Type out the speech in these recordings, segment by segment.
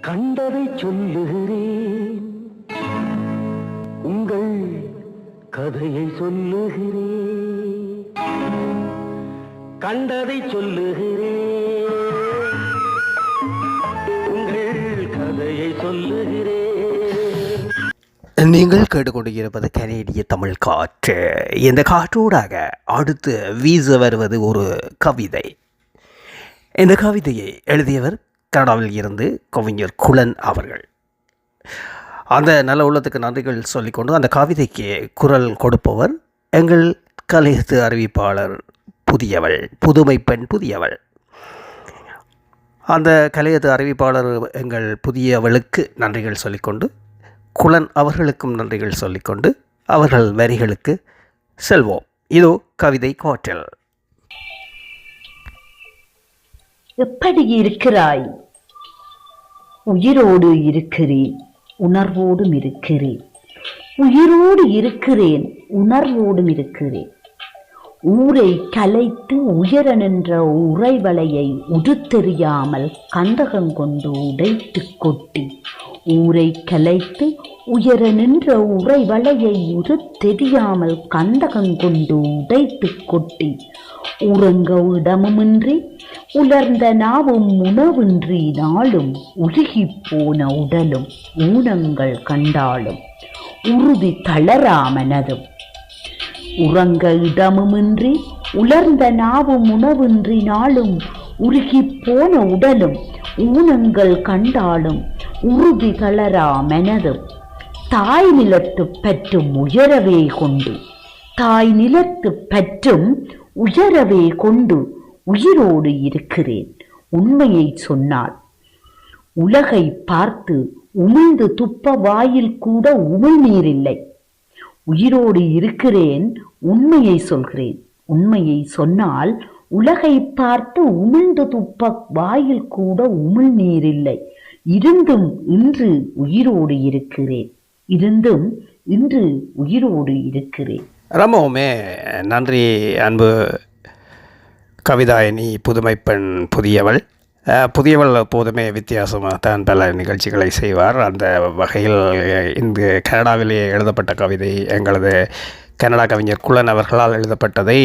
கண்டதை சொல்லுகிறேன், உங்கள் கதையை சொல்லுகிறேன். கண்டதை சொல்லுகிறேன், உங்கள் கதையை சொல்லுகிறேன். நீங்கள் கேட்டுக்கொண்டிருப்பது கனேடிய தமிழ் காற்று. இந்த காற்றூடாக அடுத்து வீச வருவது ஒரு கவிதை. இந்த கவிதையை எழுதியவர் கனடாவில் இருந்து கவிஞர் குலன் அவர்கள். அந்த நல்ல உள்ளத்துக்கு நன்றிகள் சொல்லிக்கொண்டு அந்த கவிதைக்கு குரல் கொடுப்பவர் எங்கள் கலையத்து அறிவிப்பாளர் புதியவள், புதுமை பெண் புதியவள். அந்த கலையத்து அறிவிப்பாளர் எங்கள் புதியவளுக்கு நன்றிகள் சொல்லிக்கொண்டு குலன் அவர்களுக்கும் நன்றிகள் சொல்லிக்கொண்டு அவர்கள் வரிகளுக்கு செல்வோம். இதோ கவிதை காற்றில். எப்படி இருக்கிறாய்? உயிரோடு இருக்கிறேன், உணர்வோடும் இருக்கிறேன். உயிரோடு இருக்கிறேன், உணர்வோடும் இருக்கிறேன். ஊரை கலைத்து உயர நின்ற உறைவளையை உடுத்தெறியாமல் கந்தகங்கொண்டு உடைத்து கொட்டி, ஊரை கலைத்து உயர நின்ற உறைவளையை உடுத்தெறியாமல் கந்தகங்கொண்டு உடைத்து கொட்டி, உறங்க இடமுமின்றி உலர்ந்த நாவும் உணவின்றி நாளும் உருகி போன உடலும் ஊனங்கள் கண்டாலும் உறுதி தளராமனதும். உறங்க இடமுமின்றி உலர்ந்த நாவும் உணவின்றி நாளும் உருகி போன உடலும் ஊனங்கள் கண்டாலும் உறுதி தளராமனதும். தாய் நிலத்து பற்றும் உயரவே கொண்டு, தாய் நிலத்து பற்றும் உயரவே கொண்டு உயிரோடு இருக்கிறேன். உண்மையை சொன்னால் உலகை பார்த்து உமிழ்ந்து துப்ப வாயில் கூட உமிழ்நீர் இல்லை. உயிரோடு இருக்கிறேன், உண்மையை சொல்கிறேன். உண்மையை சொன்னால் உலகை பார்த்து உமிழ்ந்து துப்ப வாயில் கூட உமிழ்நீர் இல்லை. இருந்தும் இன்று உயிரோடு இருக்கிறேன், இருந்தும் இன்று உயிரோடு இருக்கிறேன். ரொம்பவுமே நன்றி அன்பு கவிதாயினி புதுமை பெண் புதியவள். புதியவள் எப்போதுமே வித்தியாசமாக தான் பல நிகழ்ச்சிகளை செய்வார். அந்த வகையில் இந்த கனடாவிலேயே எழுதப்பட்ட கவிதை எங்களது கனடா கவிஞர் குலன் அவர்களால் எழுதப்பட்டதை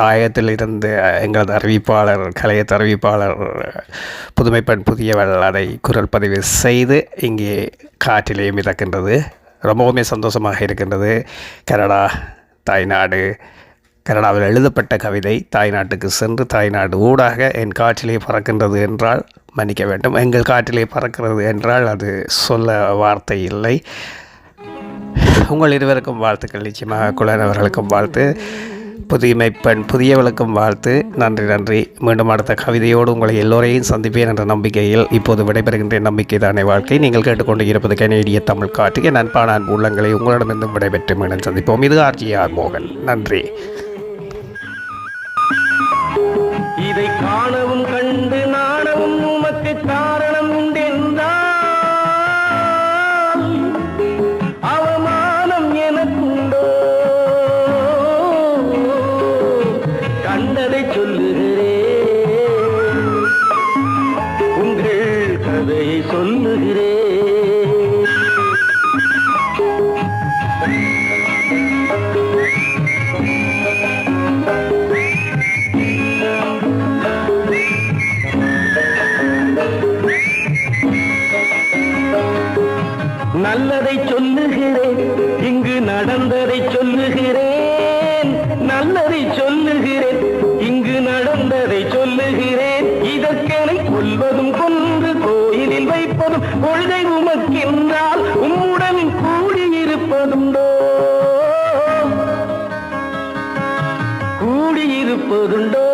தாயத்திலிருந்து எங்களது அறிவிப்பாளர் கலையத்து அறிவிப்பாளர் புதுமை பெண் புதியவள் அதை குரல் பதிவு செய்து இங்கே காற்றிலே மிதக்கின்றது. ரொம்பவுமே சந்தோஷமாக இருக்கின்றது. கனடா தாய்நாடு, கனடாவில் எழுதப்பட்ட கவிதை தாய்நாட்டுக்கு சென்று தாய்நாடு ஊடாக என் காற்றிலே பறக்கின்றது என்றால் மன்னிக்க வேண்டும். எங்கள் காற்றிலே பறக்கிறது என்றால் அது சொல்ல வார்த்தை இல்லை. உங்கள் இருவருக்கும் வாழ்த்துக்கள். நிச்சயமாக குலனவர்களுக்கும் வாழ்த்து, புதுமை பெண் புதியவளுக்கும் வாழ்த்து. நன்றி நன்றி. மீண்டும் அடுத்த கவிதையோடு உங்களை எல்லோரையும் சந்திப்பேன் என்ற நம்பிக்கையில் இப்போது விடைபெறுகின்ற நம்பிக்கை தானே வாழ்க்கை. நீங்கள் கேட்டுக்கொண்டு இருப்பது கனேடிய தமிழ் காற்று. என் அன்பான அன்பு உள்ளங்களை உங்களிடமிருந்தும் விடைபெற்று மீண்டும் சந்திப்போம். இது ஆர்ஜிஆர் மோகன். நன்றி. இதை காணவும் கண்டு நாணவும் உமக்கு காரணம் உண்டென்றால் அவமானம் எனக்குண்டோ? கண்டதை சொல்லுகிறேன், உங்கள் கதையை சொல்லுகிறேன். நல்லதை சொல்லுகிறேன், இங்கு நடந்ததை சொல்லுகிறேன். நல்லதை சொல்லுகிறேன், இங்கு நடந்ததை சொல்லுகிறேன். இதற்கெனை கொல்வதும் கொன்று கோயிலில் வைப்பதும் கொள்கை உமக்கென்றால் உம்முடன் கூடியிருப்பதுண்டோ? கூடியிருப்பதுண்டோ?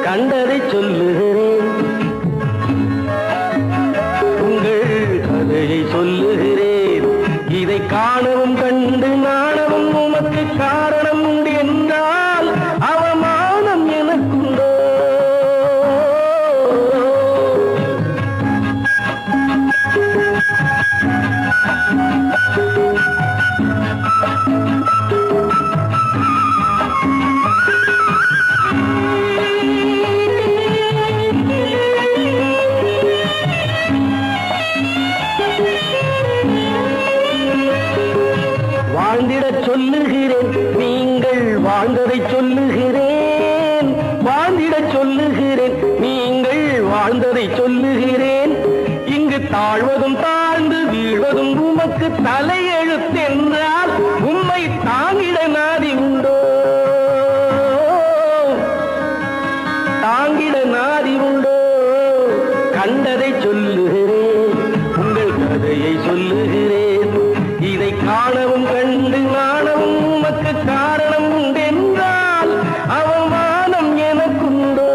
கண்டதை சொல்லுகிறேன், உங்கள் கதையை சொல்லுகிறேன். இதை காணவும் கண்டு நாணவும் உமக்கு காரணம் உண்டு என்றால் அவமானம் எனக்குண்டோ? வாழ்ந்ததை சொல்லுகிறேன், வாழ்ந்திடச் சொல்லுகிறேன். நீங்கள் வாழ்ந்ததை சொல்லுகிறேன். இங்கு தாழ்வதும் தாழ்ந்து வீழ்வதும் உமக்கு தலையெழுத்தென்றால் உம்மை தாங்கிட நாதி உண்டோ? தாங்கிட நாதி உண்டோ? கண்டதை சொல்லுகிறேன், உங்கள் கதையை சொல்லுகிறேன். இதை காணவும் கண்டு நாணவும் உமக்கு காரணம் உண்டென்றால் அவமானம் எனக்குண்டோ?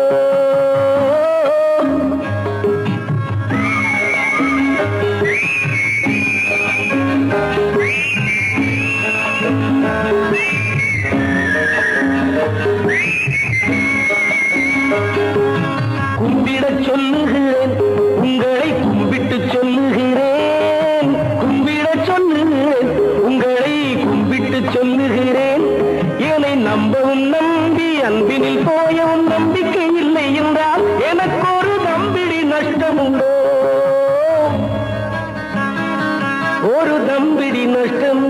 கும்பிடச் சொல்லுகிறேன், உங்களை கும்பிட்டு சொல்லுகிறேன். கும்பிடச் சொல்லுகிறேன், உங்களை கும்பிட்டு சொல்லுகிறேன். என்னை நம்பவும் நம்பி அன்பினில் போயவும் நம்பிக்கை இல்லை என்றால் எனக்கு ஒரு தம்பிடி நஷ்டம் உண்டோ? ஒரு தம்பிடி நஷ்டம்